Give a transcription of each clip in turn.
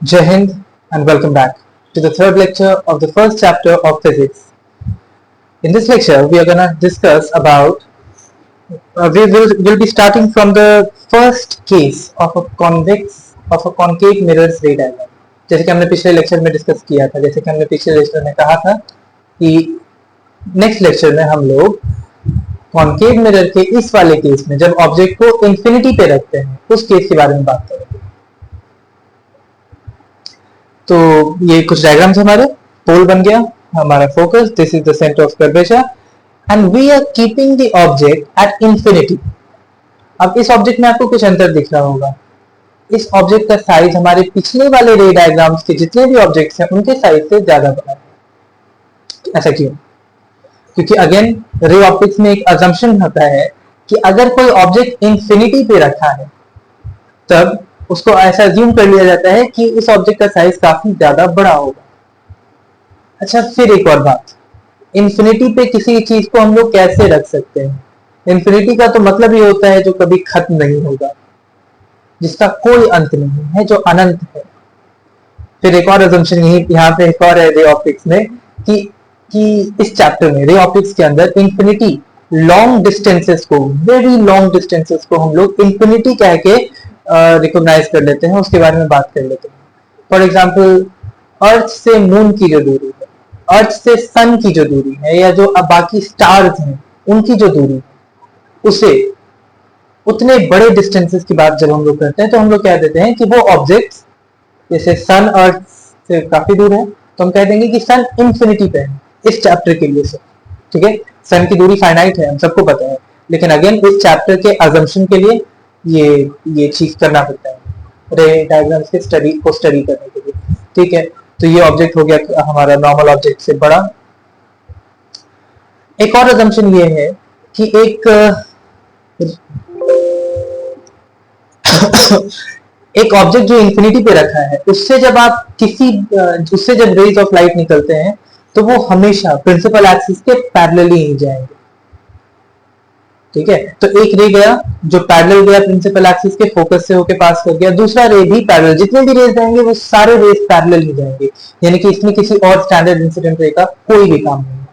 Jai Hind and welcome back to the third lecture of the first chapter of physics. In this lecture, we are going to discuss about, we'll be starting from the first case of a concave mirror's ray diagram. जैसे कि हमने पिछले lecture में discuss किया था, जैसे कि हमने पिछले लेक्चर में कहा था कि नेक्स्ट लेक्चर में हम लोग कॉन्केव मिरर के इस वाले केस में जब ऑब्जेक्ट को इंफिनिटी पे रखते हैं उस केस के बारे में बात करेंगे। तो ये कुछ डायग्राम्स हमारे पोल बन गया, हमारा focus, this is the centre of curvature and we are keeping the object at infinity. अब इस ऑब्जेक्ट में आपको कुछ अंतर दिख रहा होगा, इस ऑब्जेक्ट का साइज हमारे पिछले वाले रे डायग्राम्स के जितने भी ऑब्जेक्ट्स हैं उनके साइज से ज्यादा बड़ा है। ऐसा क्यों? क्योंकि अगेन रे ऑप्टिक्स में एक अजम्पशन होता है कि अगर कोई ऑब्जेक्ट इंफिनिटी पे रखा है तब उसको ऐसा अज्यूम कर लिया जाता है कि इस ऑब्जेक्ट का साइज काफी ज्यादा बड़ा होगा। अच्छा, फिर एक और बात, इंफिनिटी पे किसी चीज को हम लोग कैसे रख सकते हैं? इंफिनिटी का तो मतलब ये होता है जो कभी खत्म नहीं होगा, जिसका कोई अंत नहीं है, जो अनंत है। फिर एक और अजम्पशन यहाँ पे एक और है रे ऑप्टिक्स में कि इस चैप्टर में रे ऑप्टिक्स के अंदर इंफिनिटी लॉन्ग डिस्टेंसेस को, वेरी लॉन्ग डिस्टेंसेस को हम लोग इंफिनिटी कह के रिकॉग्नाइज कर लेते हैं, उसके बारे में बात कर लेते हैं। फॉर एग्जाम्पल, अर्थ से मून की जो दूरी है, अर्थ से सन की जो दूरी है, या जो अब बाकी स्टार्स हैं उनकी जो दूरी है, उसे उतने बड़े डिस्टेंसेस की बात जब हम लोग करते हैं तो हम लोग कह देते हैं कि वो ऑब्जेक्ट, जैसे सन अर्थ से काफी दूर है तो हम कह देंगे कि सन इंफिनिटी पे है इस चैप्टर के लिए से। ठीक है, सन की दूरी फाइनाइट है, हम सबको पता है, लेकिन अगेन इस चैप्टर के अजम्पशन के लिए ये चीज करना पड़ता है रे डायग्राम्स के स्टडी करने के लिए। ठीक है, तो ये ऑब्जेक्ट हो गया हमारा नॉर्मल ऑब्जेक्ट से बड़ा। एक और अजम्पशन ये है कि एक ऑब्जेक्ट जो इंफिनिटी पे रखा है उससे जब रेज ऑफ लाइट निकलते हैं तो वो हमेशा प्रिंसिपल एक्सिस के पैरेलल ही जाएंगे। ठीक है, तो एक रे गया जो पैरेलल गया प्रिंसिपल एक्सिस के, फोकस से होके पास कर गया, दूसरा रे भी पैरेलल, जितने भी रेज जाएंगे वो सारे रेज पैरेलल ही जाएंगे, यानी कि इसमें किसी और स्टैंडर्ड इंसिडेंट रे का कोई भी काम नहीं।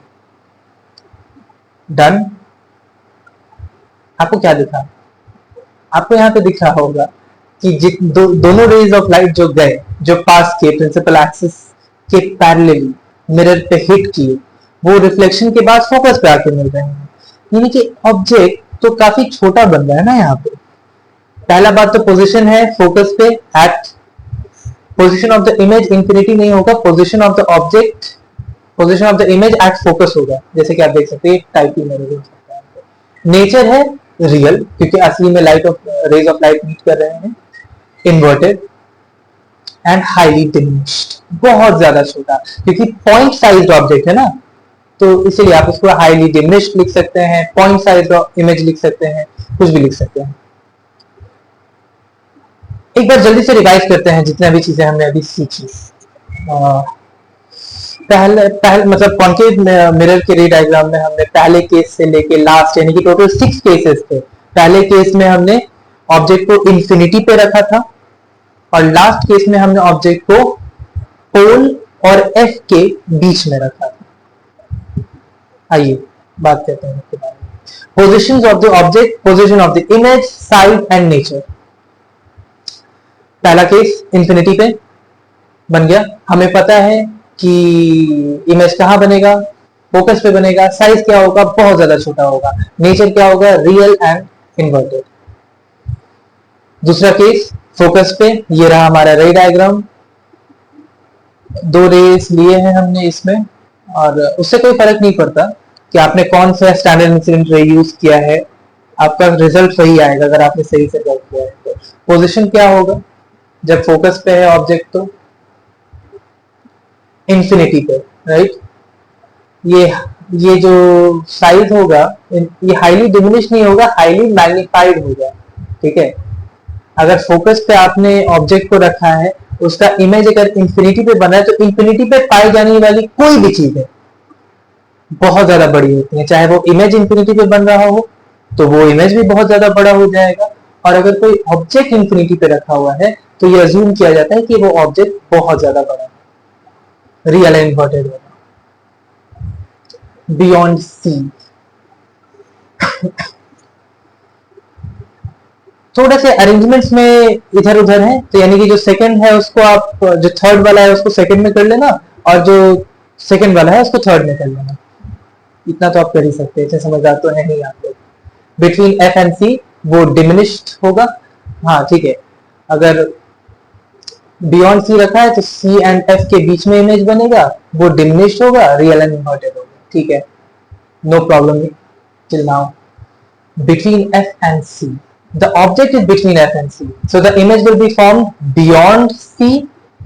डन? आपको क्या दिखा? आपको यहाँ पे दिख रहा होगा कि दोनों रेज ऑफ लाइट जो गए, जो पास किए प्रिंसिपल एक्सिस के पैरेलली मिरर पे हिट किए, वो रिफ्लेक्शन के बाद फोकस पे आके मिल रहे हैं, यानी कि ऑब्जेक्ट तो काफी छोटा बन रहा है ना यहाँ पे। पहला बात तो पोजीशन है फोकस पे, at position of the image infinity नहीं होगा, position of the object, position of the image at focus होगा, जैसे कि आप देख सकते हैं टाइप की मिरर हो सकता है। नेचर है रियल, क्योंकि असली में रेज ऑफ लाइट मीट कर रहे हैं। इन्वर्टेड एंड हाईली डिमिनिश्ड, बहुत ज्यादा छोटा, क्योंकि पॉइंट साइज्ड ऑब्जेक्ट है ना, तो इसीलिए आप इसको हाईली डिमिनिश्ड लिख सकते हैं, पॉइंट साइज्ड इमेज लिख सकते हैं, कुछ भी लिख सकते हैं। एक बार जल्दी से रिवाइज करते हैं जितने भी चीजें हमने अभी सीखी। पहले मतलब कॉन्केव मिरर के रे डायग्राम में हमने पहले केस से लेके लास्ट, यानी कि टोटल 6 केसेस थे। पहले केस में हमने ऑब्जेक्ट को इंफिनिटी पे रखा था और लास्ट केस में हमने ऑब्जेक्ट को पोल और एफ के बीच में रखा था। आइए बात करते हैं इसके बारे में। Positions of the object, position of the image, size and nature. पहला केस इंफिनिटी पे बन गया, हमें पता है कि इमेज कहां बनेगा, फोकस पे बनेगा, साइज क्या होगा, बहुत ज्यादा छोटा होगा, नेचर क्या होगा, रियल एंड इन्वर्टेड। दूसरा केस फोकस पे, ये रहा हमारा रे डायग्राम, 2 रेस लिए हैं हमने इसमें, और उससे कोई फर्क नहीं पड़ता कि आपने कौन सा स्टैंडर्ड इंसिडेंट रे यूज किया है, आपका रिजल्ट सही आएगा अगर आपने सही से ड्रॉ किया है तो। पोजीशन क्या होगा जब फोकस पे है ऑब्जेक्ट, तो इंफिनिटी पे, राइट। ये जो साइज होगा ये हाईली डिमिनिश नहीं होगा, हाईली मैग्नीफाइड होगा। ठीक है, अगर फोकस पे आपने ऑब्जेक्ट को रखा है, उसका इमेज अगर इंफिनिटी पे बना है तो इंफिनिटी पे पाई जाने वाली कोई भी चीज है बहुत ज्यादा बड़ी होती है। चाहे वो इमेज इंफिनिटी पे बन रहा हो तो वो इमेज भी बहुत ज्यादा बड़ा हो जाएगा, और अगर कोई ऑब्जेक्ट इंफिनिटी पे रखा हुआ है तो तो ये अज्यूम किया जाता है कि वो ऑब्जेक्ट बहुत ज्यादा बड़ा है, रियल एंड इन्वर्टेड होगा। बियॉन्ड सी, थोड़ा से अरेंजमेंट्स में इधर उधर है, तो यानी कि जो सेकंड है उसको आप, जो थर्ड वाला है उसको सेकंड में कर लेना, और जो सेकंड वाला है उसको थर्ड में कर लेना। इतना तो आप कर ही सकते हैं, समझदार तो है नहीं आप लोग। बिटवीन एफ एंड सी वो डिमिनिश्ड होगा, हाँ ठीक है। अगर बियॉन्ड सी रखा है तो सी एंड एफ के बीच में इमेज बनेगा, वो डिमिनिश्ड होगा, रियल एंड इन्वर्टेड होगा, ठीक है, no problem till now. Between F and C, the object is between F and C, so the image will be formed beyond C.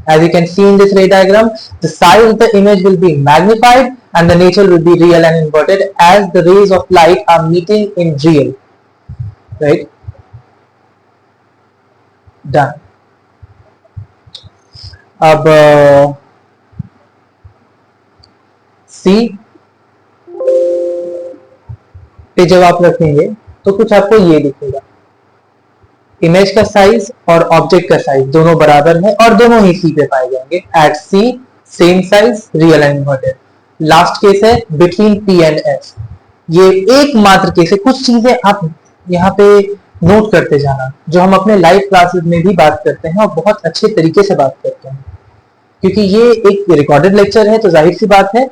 As you can see in this ray diagram, the size of the image will be magnified and the nature will be real and inverted as the rays of light are meeting in real, right? Done. अब C पे जब आप रखेंगे तो कुछ आपको ये दिखेगा, इमेज का साइज और ऑब्जेक्ट का साइज दोनों बराबर है और दोनों ही सी पे पाए जाएंगे। At C same size, real and inverted. Last case है बिटवीन पी एंड एफ, ये एकमात्र केस है। कुछ चीजें आप यहाँ पे नोट करते जाना, जो हम अपने लाइव क्लासेस में भी बात करते हैं और बहुत अच्छे तरीके से बात करते हैं, क्योंकि ये एक रिकॉर्डेड लेक्चर है तो जाहिर सी बात है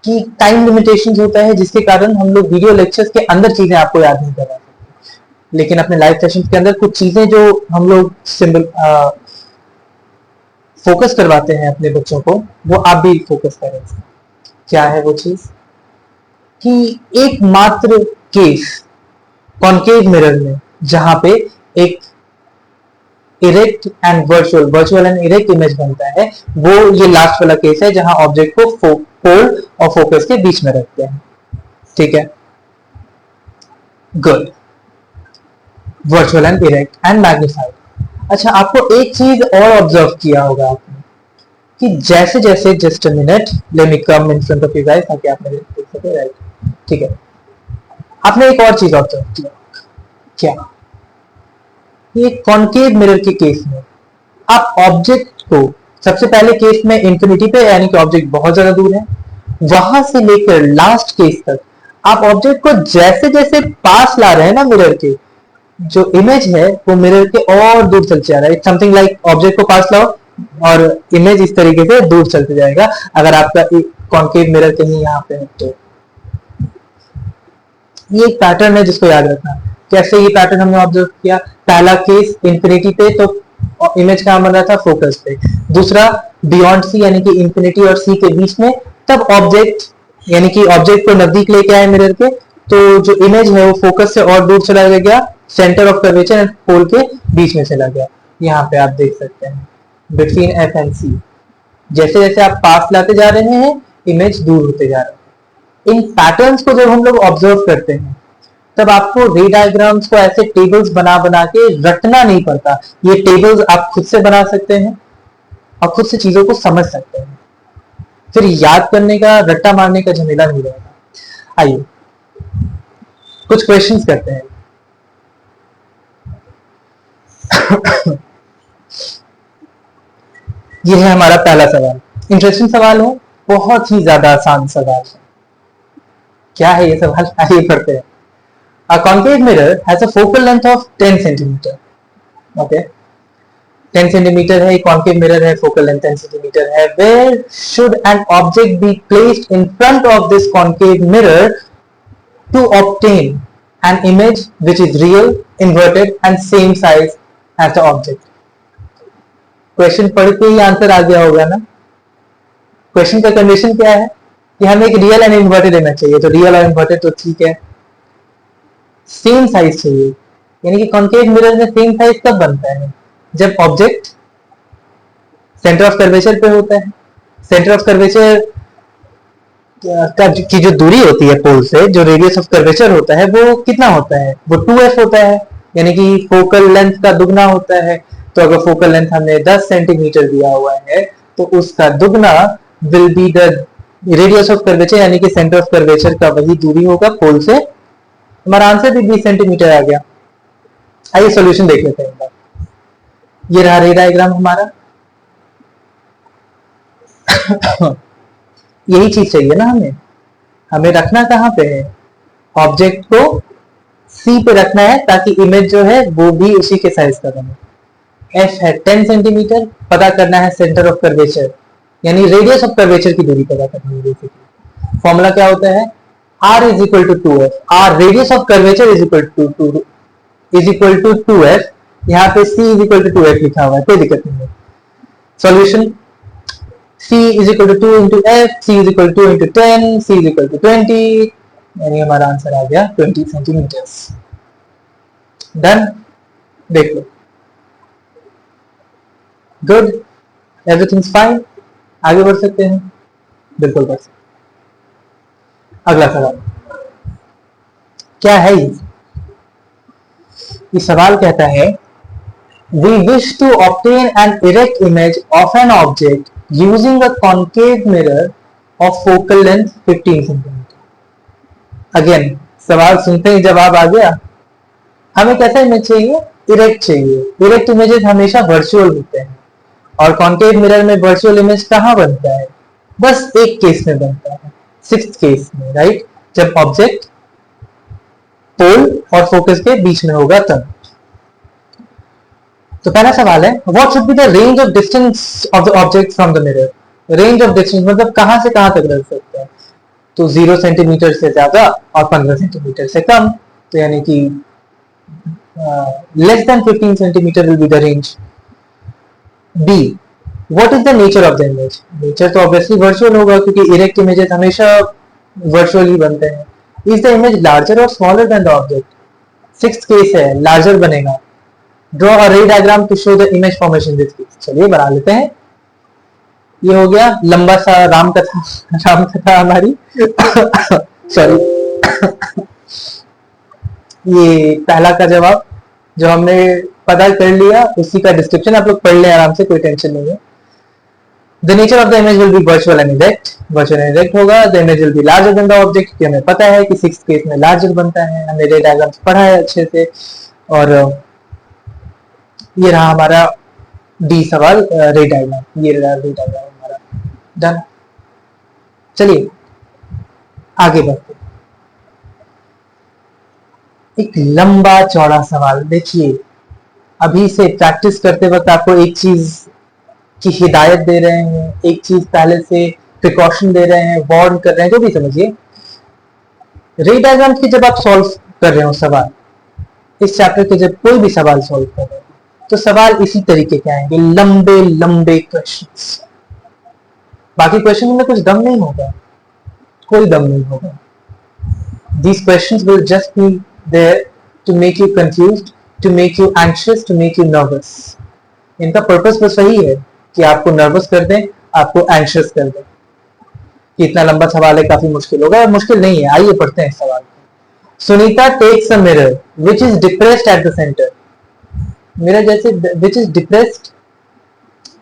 कि टाइम लिमिटेशन होता है, जिसके कारण हम लोग वीडियो लेक्चर्स के अंदर चीजें आपको याद नहीं करा सकते, लेकिन अपने लाइव सेशन के अंदर कुछ चीजें जो हम लोग सिंबल फोकस करवाते हैं अपने बच्चों को, वो आप भी फोकस करें। क्या है वो चीज कि एकमात्र केस कॉन्केव मिरर में जहां पे एक erect and virtual and erect image बनता है, वो ये लास्ट वाला केस है जहां ऑब्जेक्ट को पोल और फोकस के बीच में रखते हैं, ठीक है, good. Virtual and erect and magnified. अच्छा, आपको एक चीज और ऑब्जर्व किया होगा आपने कि जैसे जैसे, just a minute, let me come in front of you guys ताकि आप मेरे देख सके, राइट, ठीक है। आपने एक और चीज ऑब्जर्व किया, क्या? ये कॉन्केव मिरर के केस में आप ऑब्जेक्ट को सबसे पहले केस में इंफिनिटी पे, यानी कि ऑब्जेक्ट बहुत ज्यादा दूर है, वहां से लेकर लास्ट केस तक आप ऑब्जेक्ट को जैसे जैसे पास ला रहे हैं ना मिरर के, जो इमेज है वो मिरर के और दूर चलते जा रहा है। इट्स समथिंग लाइक ऑब्जेक्ट को पास लाओ और इमेज इस तरीके से दूर चलते जाएगा, अगर आपका कॉन्केव मिरर कहीं यहाँ पे है तो। ये एक पैटर्न है जिसको याद रखना। कैसे ये पैटर्न हमने ऑब्जर्व किया? पहला केस इंफिनिटी पे तो इमेज कहां बन रहा था? फोकस पे। दूसरा बियॉन्ड सी यानी कि इंफिनिटी और सी के बीच में, तब ऑब्जेक्ट यानी कि ऑब्जेक्ट को नजदीक लेके आए मिरर के, तो जो इमेज है वो फोकस से और दूर चला गया, centre of curvature and pole के बीच में चला गया। यहाँ पे आप देख सकते हैं बिटवीन एफ एंड सी, जैसे जैसे आप पास लाते जा रहे हैं इमेज दूर होते जा रहे हैं। इन पैटर्न्स को जब हम लोग ऑब्जर्व करते हैं तब आपको रे डायग्राम्स को ऐसे टेबल्स बना बना के रटना नहीं पड़ता। ये टेबल्स आप खुद से बना सकते हैं और खुद से चीजों को समझ सकते हैं, फिर याद करने का, रट्टा मारने का झमेला नहीं रहेगा। आइए कुछ क्वेश्चंस करते हैं। ये है हमारा पहला सवाल, इंटरेस्टिंग सवाल है, बहुत ही ज्यादा आसान सवाल है। क्या है ये सवाल? आइए पढ़ते हैं। A concave mirror has a focal length of 10 centimeter. Okay, 10 centimeter है, concave mirror है, focal length 10 centimeter है। Where should an object be placed in front of this concave mirror to obtain an image which is real, inverted and same size as the object? Question पढ़ के ही answer आ गया होगा ना। Question का condition क्या है कि हमें एक रियल एंड इन्वर्टेड इमेज चाहिए, तो रियल और इन्वर्टेड तो ठीक है, सेम साइज चाहिए, यानी कि कॉन्केव मिरर में सेम साइज कब बनता है? जब ऑब्जेक्ट सेंटर ऑफ कर्वेचर पे होता है। सेंटर ऑफ कर्वेचर की जो दूरी होती है पोल से, जो रेडियस ऑफ कर्वेचर होता है, वो कितना होता है? वो 2f होता है, यानी कि फोकल लेंथ का दुगना होता है। तो अगर फोकल लेंथ हमने 10 सेंटीमीटर दिया हुआ है तो उसका दुगना will be the radius of curvature, यानी कि सेंटर ऑफ कर्वेचर का वही दूरी होगा पोल से। हमारा आंसर भी 20 सेंटीमीटर आ गया। आइए सॉल्यूशन देख लेते हैं। ये रहा रे डायग्राम हमारा। यही चीज चाहिए ना हमें, हमें रखना कहाँ पे है, ऑब्जेक्ट को सी पे रखना है ताकि इमेज जो है वो भी उसी के साइज का बने। एफ है 10 सेंटीमीटर, पता करना है सेंटर ऑफ कर्वेचर, यानी रेडियस ऑफ कर्वेचर की दूरी पता करनी है। बेसिकली फॉर्मूला क्या होता है, r is equal to 2f, r radius of curvature is equal to 2f। यहाँ पे c is equal to 2f लिखा हुआ है, कोई दिक्कत नहीं है। Solution c is equal to 2 into f, c is equal to 2 into 10, c is equal to 20, यानी हमारा आंसर आ गया 20 सेंटीमीटर। डन, देख लो, गुड, एवरीथिंग फाइन, आगे बढ़ सकते हैं, बिल्कुल बढ़ सकते हैं। अगला सवाल क्या है, ये सवाल कहता है we wish to obtain an erect image of an object using a concave mirror of focal length 15 cm। Again सवाल सुनते ही जवाब आ गया, हमें कैसा इमेज चाहिए, इरेक्ट चाहिए। इरेक्ट इमेजेस हमेशा वर्चुअल होते हैं और कॉन्केव मिरर में वर्चुअल इमेज कहाँ बनता है, बस एक केस में बनता है, सिक्स्थ केस में, राइट, जब ऑब्जेक्ट पोल और फोकस के बीच में होगा तब। तो पहला सवाल है, what should be the range of distance of the object from the mirror. Range of distance मतलब कहां से कहां तक रख सकते हैं, तो 0 सेंटीमीटर से ज्यादा और 15 सेंटीमीटर से कम, तो यानी कि less than 15 centimetre will be the range. B, what is the nature of the image. Nature तो ऑब्वियसली वर्चुअल होगा क्योंकि इरेक्ट इमेजेस हमेशा वर्चुअल ही बनते हैं। इज द इमेज लार्जर और smaller than the object, sixth case है, larger बनेगा। Draw a ray diagram to show the image formation this case. चलिए बना लेते हैं, ये हो गया लंबा सा राम कथा हमारी सॉरी ये पहला का जवाब जो हमने पता कर लिया, उसी का डिस्क्रिप्शन आप लोग पढ़ लें आराम से, कोई टेंशन नहीं है। The nature of the image will be virtual and erect। virtual and erect होगा। The image will be larger than the object, क्योंकि हमें पता है कि सिक्स्थ केस में लार्जर बनता है, हमने रे डायग्राम पढ़ा है अच्छे से। और ये रहा हमारा डी सवाल, रे डायग्राम, ये रहा रे डायग्राम हमारा। डन, चलिए आगे बढ़ते। एक लंबा चौड़ा सवाल, देखिए अभी से प्रैक्टिस करते वक्त आपको एक चीज की हिदायत दे रहे हैं, एक चीज पहले से प्रिकॉशन दे रहे हैं, वार्न कर रहे हैं, जो भी समझिए। रे डायग्राम की जब आप सॉल्व कर रहे हो सवाल, इस चैप्टर के जब कोई भी सवाल सॉल्व कर रहे हो तो सवाल इसी तरीके के आएंगे, लंबे लंबे क्वेश्चंस। बाकी क्वेश्चन में कुछ दम नहीं होगा, कोई दम नहीं होगा। These questions will just be there to make you confused, to make you anxious, to make you nervous। इनका पर्पस बस वही है कि आपको नर्वस कर दें, आपको एंशियस कर दें। इतना लंबा सवाल है, काफी मुश्किल होगा, और मुश्किल नहीं है। आइए पढ़ते हैं सवाल को। Sunita takes a mirror which is depressed at the centre. Mirror जैसे विच इज डिप्रेस्ड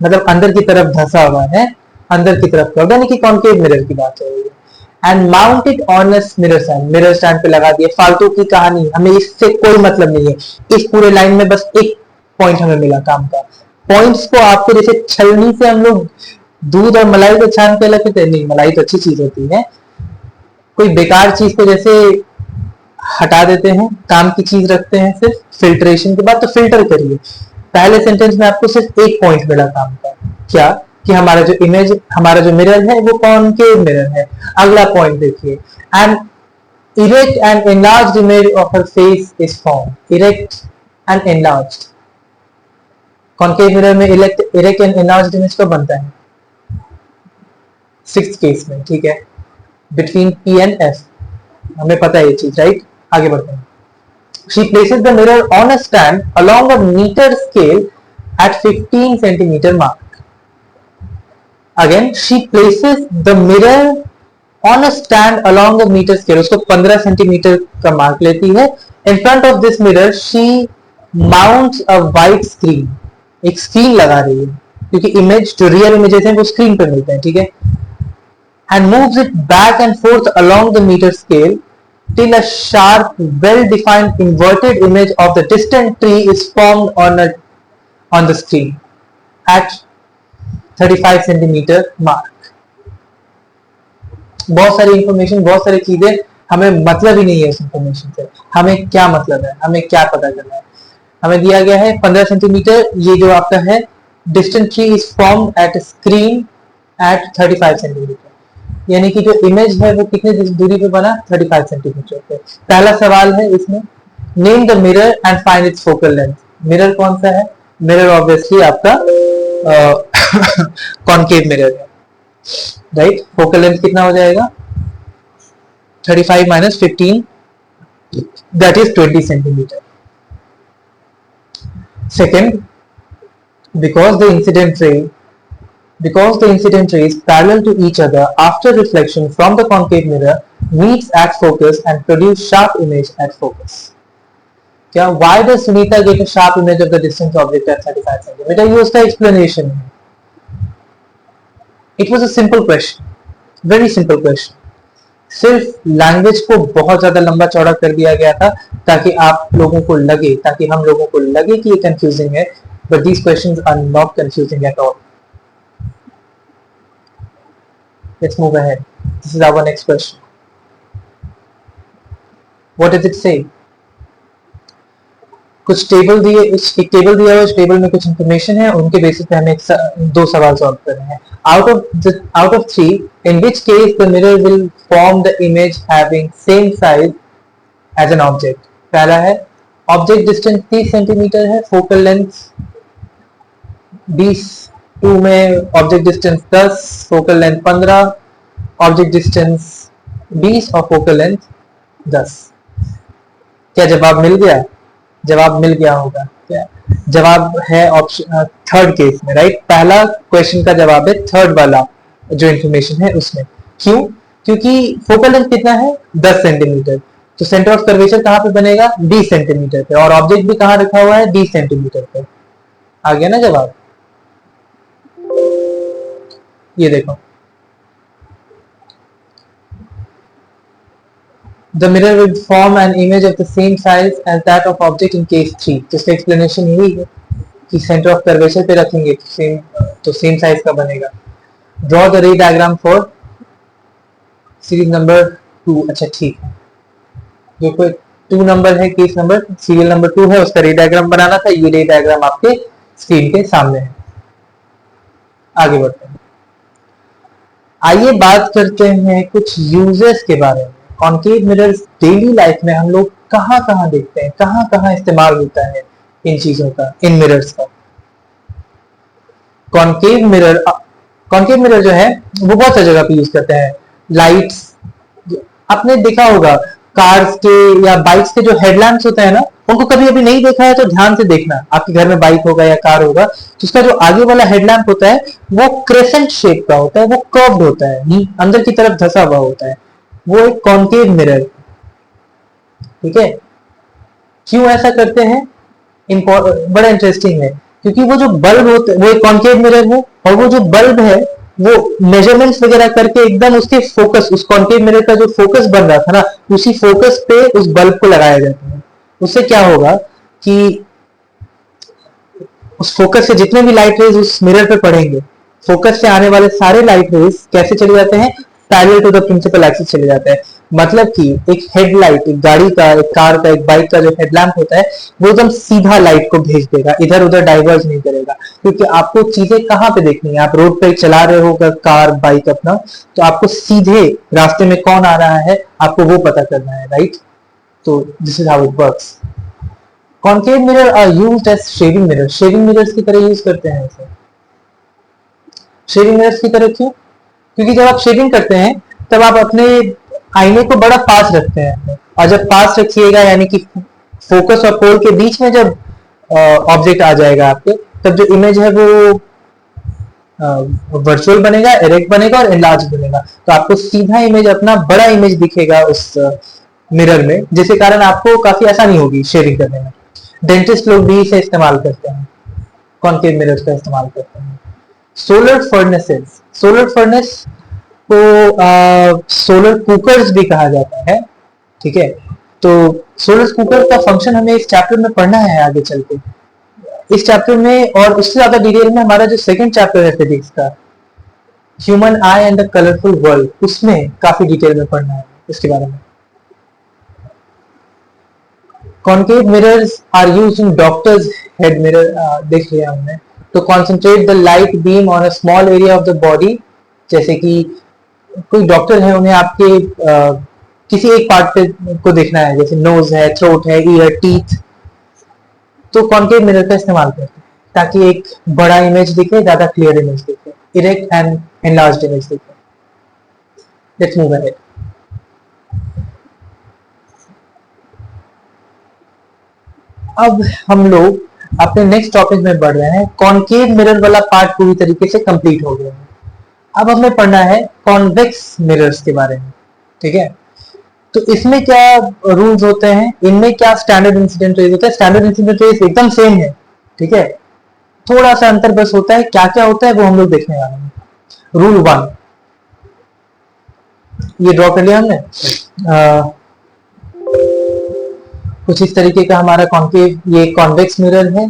मतलब अंदर की तरफ धंसा हुआ है, अंदर की तरफ कर, यानी कि कॉन्केव मिरर की बात हो रही है। And mounted on a mirror stand, mirror stand पे लगा दिए। फालतू की कहानी, हमें इससे कोई मतलब नहीं है। इस पूरे लाइन में बस एक पॉइंट हमें मिला काम का। पॉइंट्स को आपको जैसे छलनी से हम लोग दूध और मलाई को छान के लगते हैं, नहीं मलाई तो अच्छी चीज होती है, कोई बेकार चीज को जैसे हटा देते हैं, काम की चीज रखते हैं सिर्फ फिल्ट्रेशन के बाद। तो फिल्टर करिए। पहले सेंटेंस में आपको सिर्फ एक पॉइंट मिला काम का, क्या कि हमारा जो इमेज, हमारा जो मिरर है वो कॉनकेव मिरर है। अगला पॉइंट देखिए, and erect and enlarged image of her face is formed. Erect and enlarged, concave mirror में इरेक्ट एंड एनलार्ज्ड इमेज कब बनता है, सिक्स्थ केस में, ठीक है, बिटवीन पी एंड एफ, हमें पता है ये चीज, राइट। आगे बढ़ते हैं। She places the mirror on a stand along a meter scale at 15 centimeter mark। Again, she places the mirror on a stand along a meter scale, उसको 15 centimetre का मार्क लेती है। In front of this mirror, she mounts a white screen, एक screen लगा रही है, क्योंकि image जो रियल इमेजेस हैं वो स्क्रीन पर मिलते हैं, ठीक है। And moves it back and forth along the meter scale till a sharp, well-defined inverted image of the distant tree is formed on the screen at 35 centimeter mark. बहुत सारी information, बहुत सारी चीजें, हमें मतलब ही नहीं है उस इंफॉर्मेशन से। हमें क्या मतलब है, हमें क्या पता करना है? हमें दिया गया है 15 सेंटीमीटर, ये जो आपका है distant tree is form at screen at 35 centimetre, यानी कि जो इमेज है वो कितने दूरी पे बना, 35 सेंटीमीटर पे। पहला सवाल है इसमें, name the mirror and find its focal length. Mirror कौन सा है? मिरर ऑब्वियसली आपका कॉनकेव मिरर है, राइट। फोकल लेंथ कितना हो जाएगा? 35 minus 15, that is 20 centimetre. Second, because the incident ray is parallel to each other after reflection from the concave mirror meets at focus and produce sharp image at focus. क्या? Why does Sunita get a sharp image of the distant object at 35 centimeter? ये उसका explanation है. It was a simple question, very simple question. सिर्फ language को बहुत ज्यादा लंबा चौड़ा कर दिया गया था ताकि आप लोगों को लगे, ताकि हम लोगों को लगे कि ये कंफ्यूजिंग है, but these questions are not confusing at all. Let's move ahead. This is our next question. What does it say? कुछ टेबल दिए, एक टेबल दिया हुआ है, इस टेबल में कुछ इंफॉर्मेशन है, उनके बेसिस पे हमें दो सवाल सॉल्व करने हैं. Out of three, in which case the mirror will form the image having same size as an object? पहला है ऑब्जेक्ट डिस्टेंस 30 सेंटीमीटर है, फोकल लेंथ 20, 2 में object distance 10, focal length 15, object distance 20 और फोकल लेंथ 10. क्या जवाब मिल गया? जवाब मिल गया होगा. क्या जवाब है? ऑप्शन थर्ड केस में, राइट. पहला क्वेश्चन का जवाब है थर्ड वाला जो इंफॉर्मेशन है उसमें. क्यों? क्योंकि फोकल लेंथ कितना है? 10 सेंटीमीटर. तो सेंटर ऑफ कर्वेचर कहां पे बनेगा? 20 सेंटीमीटर पे, और ऑब्जेक्ट भी कहां रखा हुआ है? 20 सेंटीमीटर पे. आ गया ना जवाब? ये देखो, the mirror will form an image of the same size as that of object in case 3. तो इसका एक्सप्लेनेशन यही है कि सेंटर ऑफ कर्वेचर पे रखेंगे तो सेम साइज का बनेगा. ड्रॉ द रे डायग्राम फॉर सीरीज नंबर 2. अच्छा ठीक है, जो कोई 2 नंबर है, केस नंबर सीरियल नंबर 2 है, उसका रे डायग्राम बनाना था. ये रे डायग्राम आपके स्क्रीन के सामने है. आगे बढ़ते हैं. आइए बात करते हैं कुछ यूजेस के बारे में. कॉनकेव मिरर्स डेली लाइफ में हम लोग कहां कहां देखते हैं, कहां कहां इस्तेमाल होता है इन चीजों का, इन मिरर्स का. कॉनकेव मिरर जो है वो बहुत सारी जगह पे यूज करते हैं. लाइट्स, आपने देखा होगा कार्स के या बाइक्स के जो हेडलैम्प्स होते हैं ना, उनको कभी अभी नहीं देखा है तो ध्यान से देखना. आपके घर में बाइक होगा या कार होगा तो उसका जो आगे वाला हेडलैम्प होता है वो क्रेसेंट शेप का होता है, वो कर्व्ड होता है, अंदर की तरफ धंसा हुआ होता है. वो एक कॉनकेव मिरर, ठीक है. क्यों ऐसा करते हैं? बड़ा इंटरेस्टिंग है, क्योंकि वो जो बल्ब होता है वो एक कॉनकेव मिरर है, और वो जो बल्ब है वो मेजरमेंट्स वगैरह करके एकदम उसके फोकस, उस कॉनकेव मिरर का जो फोकस बन रहा था ना, उसी फोकस पे उस बल्ब को लगाया जाता है. उससे क्या होगा कि उस फोकस से जितने भी लाइट रेज उस मिरर पे पड़ेंगे, फोकस से आने वाले सारे लाइट रेज कैसे चले जाते हैं? Parallel to the principal axis चले जाते हैं. मतलब कि एक हेडलाइट, एक गाड़ी का, एक कार का, एक बाइक का जो हेडलैम्प होता है वो एकदम सीधा लाइट को भेज देगा, इधर उधर डाइवर्ज नहीं करेगा. क्योंकि आपको चीजें कहां पे देखनी है? आप रोड पे चला रहे होगा कार बाइक अपना, तो आपको सीधे रास्ते में कौन आ रहा है आपको वो पता करना है, राइट. तो this is how it works. Concave mirror are used as shaving mirror. Shaving mirrors की तरह यूज करते हैं इसे. शेविंग मिरर्स की तरह क्यों? क्योंकि जब आप शेविंग करते हैं तब आप अपने आईने को बड़ा पास रखते हैं, और जब पास रखिएगा यानी कि फोकस और पोल के बीच में जब ऑब्जेक्ट आ जाएगा आपके, तब जो इमेज है वो वर्चुअल बनेगा, इरेक्ट बनेगा और एनलार्ज बनेगा. तो आपको सीधा इमेज, अपना बड़ा इमेज दिखेगा उस मिरर में, जिसके कारण आपको काफी आसानी होगी शेविंग करने में. डेंटिस्ट लोग भी इसे इस्तेमाल करते हैं, कॉनकेव मिरर्स का इस्तेमाल करते हैं. सोलर फर्नेसेस, सोलर फर्नेस को सोलर कुकर्स भी कहा जाता है, ठीक है. तो सोलर कुकर का फंक्शन हमें इस चैप्टर में पढ़ना है आगे चल के. इस चैप्टर में और उससे ज्यादा डिटेल में हमारा जो सेकंड चैप्टर है फिजिक्स का, human eye and the colourful world, उसमें काफी डिटेल में पढ़ना है इसके बारे में। Concave mirrors are used in doctor's head mirror, देख लिया हमने, to concentrate the light beam on a small area of the body, जैसे कि कोई डॉक्टर है, उन्हें आपके किसी एक पार्ट पे को देखना है, जैसे नोज है, थ्रोट है, ईयर, टीथ, तो कॉन्केव मिरर का इस्तेमाल करते हैं ताकि एक बड़ा इमेज दिखे, ज्यादा क्लियर इमेज दिखे, इरेक्ट एंड एनलार्ज्ड इमेज दिखे। Let's move ahead. अब हम लोग अपने नेक्स्ट टॉपिक में बढ़ रहे हैं। कॉन्केव मिरर वाला पार्ट पूरी तरीके से कंप्लीट हो गया है। अब हमें पढ़ना है कॉन्वेक्स मिरर्स के बारे में, ठीक है। तो इसमें क्या रूल्स होते हैं, इनमें क्या स्टैंडर्ड इंसिडेंट रेज होता है। स्टैंडर्ड इंसिडेंट रेज एकदम सेम है, ठीक है, थोड़ा सा अंतर बस होता है। क्या क्या होता है वो हम लोग देखने वाले हैं। रूल 1 ये ड्रॉ कर लिया हमने, कुछ इस तरीके का हमारा कॉन्केव, ये कॉन्वेक्स मिरर है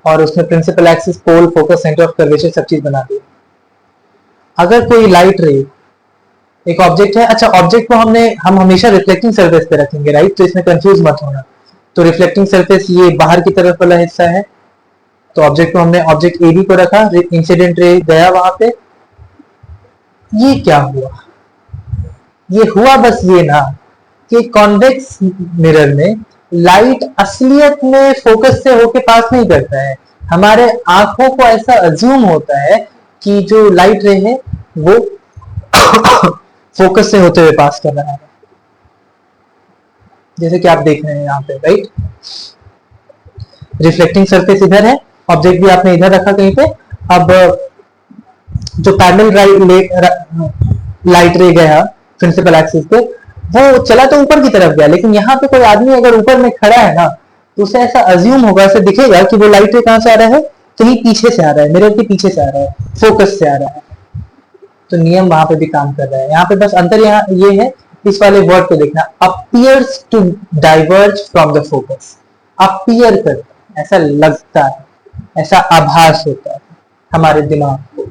और उसमें principal axis, pole, focus, centre of curvature सब चीज बना दी। अगर कोई लाइट रे, एक ऑब्जेक्ट है, अच्छा ऑब्जेक्ट को हम हमेशा रिफ्लेक्टिंग सरफेस पे रखेंगे, राइट, तो इसमें कंफ्यूज मत होना। तो रिफ्लेक्टिंग सरफेस ये बाहर की तरफ वाला हिस्सा है, तो ऑब्जेक्ट को हमने ऑब्जेक्ट ए बी को रखा, इंसिडेंट रे गया वहां पे। ये क्या हुआ, ये हुआ बस ये ना कि कॉन्वेक्स मिरर में लाइट असलियत में फोकस से होके पास नहीं करता है। हमारे आंखों को ऐसा अज्यूम होता है कि जो लाइट रे है वो फोकस से होते हुए पास कर रहा है, जैसे कि आप देख रहे हैं यहाँ पे, राइट। रिफ्लेक्टिंग सरफेस इधर है, ऑब्जेक्ट भी आपने इधर रखा कहीं पे। अब जो पैरेलल लाइट रे गया प्रिंसिपल एक्सिस पे, वो चला तो ऊपर की तरफ गया, लेकिन यहाँ पे कोई आदमी अगर ऊपर में खड़ा है ना, तो उसे ऐसा अज्यूम होगा, ऐसा दिखेगा कि वो लाइट रे कहां से आ रहा है, कहीं पीछे से आ रहा है, मिरर के पीछे से आ रहा है, फोकस से आ रहा है। तो नियम वहां पे भी काम कर रहा है। यहाँ पे बस अंतर यहाँ ये है, इस वाले वर्ड को देखना, appears to diverge from the focus. Appear करता है, ऐसा लगता है, ऐसा आभास होता है हमारे दिमाग को।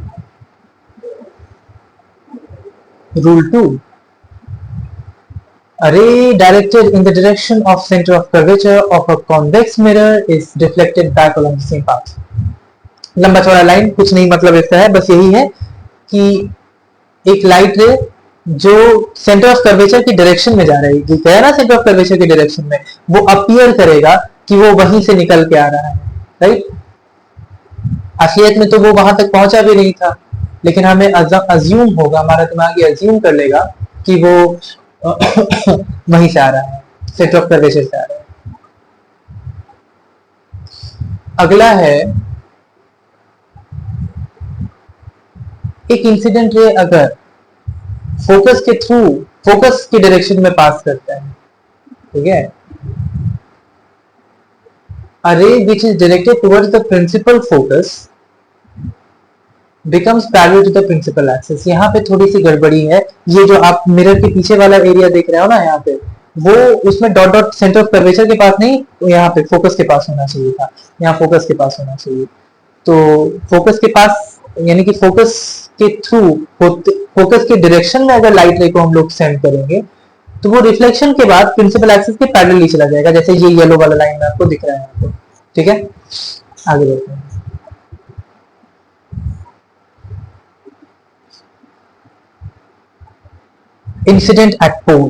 Rule 2, a ray directed in the direction of center of curvature of a convex mirror is reflected back along the same path. लंबा चौड़ा लाइन कुछ नहीं, मतलब ऐसा है, बस यही है कि एक लाइट रे जो सेंटर ऑफ कर्वेचर की डायरेक्शन में जा रही है, गया ना सेंटर ऑफ कर्वेचर की डायरेक्शन में, वो अपीयर करेगा कि वो वहीं से निकल के आ रहा है, राइट। असलियत में तो वो वहां तक पहुंचा भी नहीं था, लेकिन हमें अज्यूम होगा, हमारा दिमाग ये अज्यूम कर लेगा कि वो वहीं से आ रहा है, सेंटर ऑफ कर्वेचर से आ रहा है। अगला है, एक इंसिडेंट रे अगर फोकस के थ्रू, फोकस की डायरेक्शन में पास करता है, ठीक है, a ray which is directed towards the principal focus becomes parallel to the principal axis। यहाँ पे थोड़ी सी गड़बड़ी है, ये जो आप मिरर के पीछे वाला एरिया देख रहे हो ना, यहाँ पे वो उसमें dot dot centre of curvature के पास नहीं, तो यहाँ पे फोकस के पास होना चाहिए था, यहाँ फोकस के पास होना चाहिए। तो फोकस के पास यानी कि फोकस के थ्रू, फोकस के डायरेक्शन में अगर लाइट रे को हम लोग सेंड करेंगे, तो वो रिफ्लेक्शन के बाद प्रिंसिपल एक्सिस के पैरेलली चला जाएगा, जैसे ये येलो वाला लाइन आपको दिख रहा है यहाँ पे, ठीक है। आगे बढ़ते हैं। इंसिडेंट एट पोल,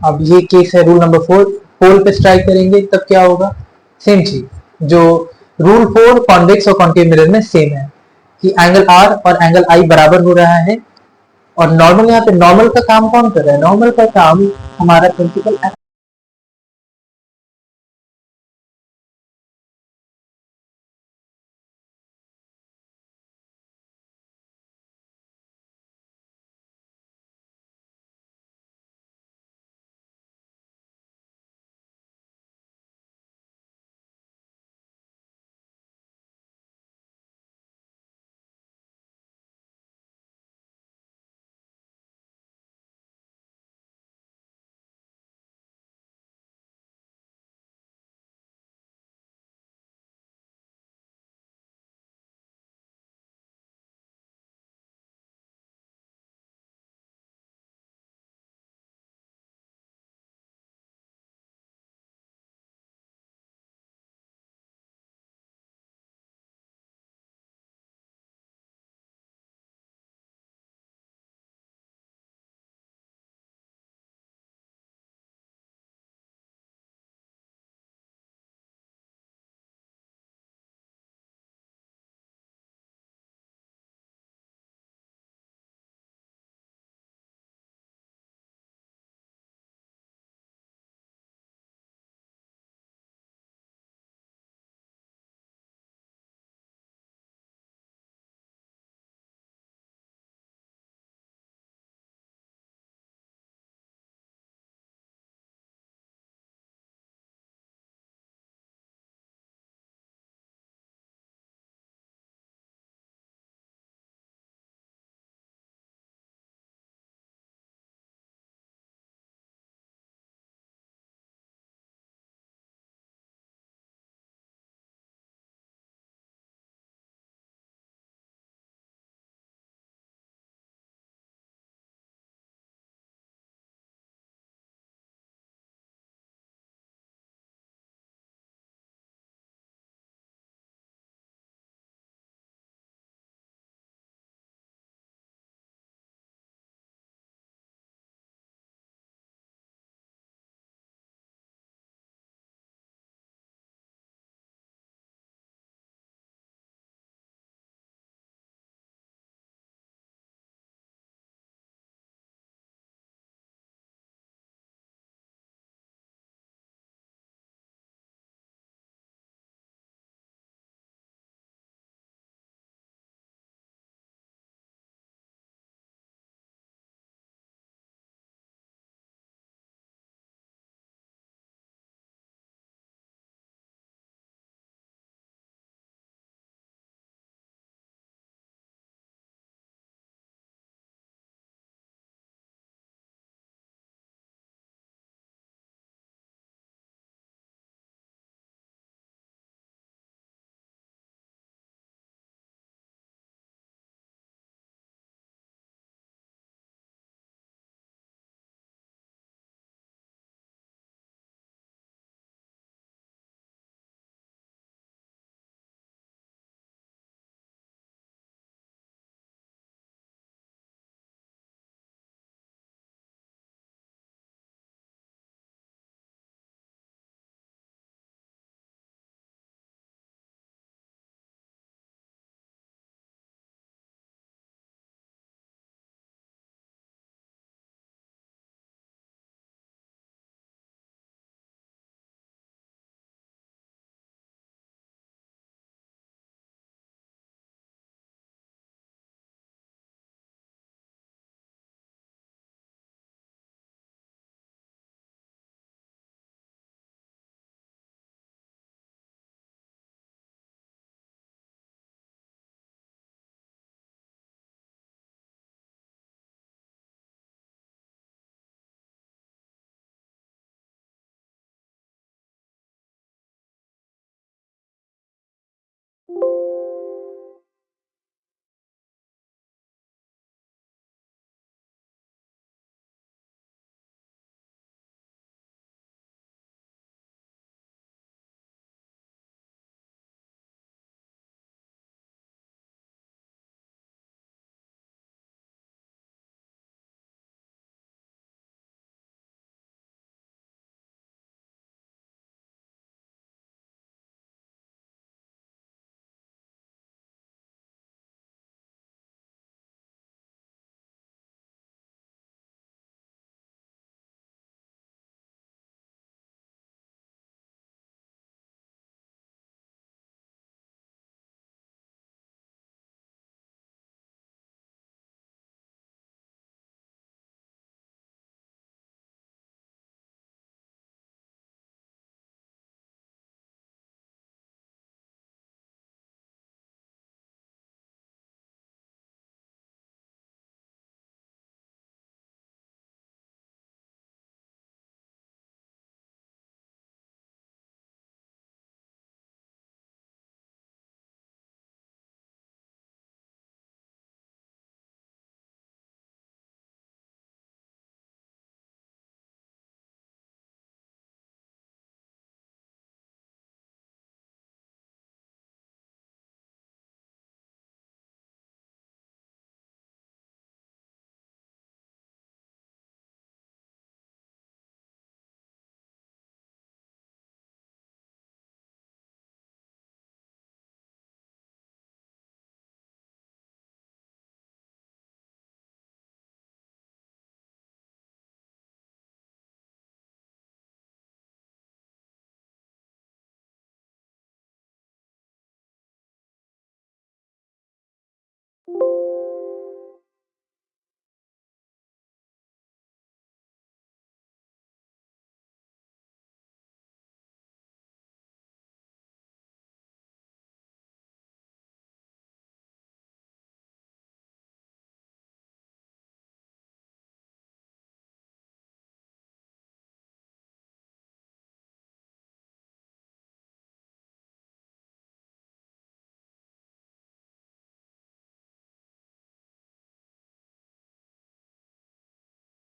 अब ये केस है रूल नंबर 4। पोल पे स्ट्राइक करेंगे तब क्या होगा, सेम चीज जो रूल 4 कॉन्वेक्स और कॉन्केव मिरर में सेम है कि एंगल आर और एंगल आई बराबर हो रहा है। और नॉर्मल, यहाँ पे नॉर्मल का काम कौन कर रहा है, नॉर्मल का काम हमारा प्रिंसिपल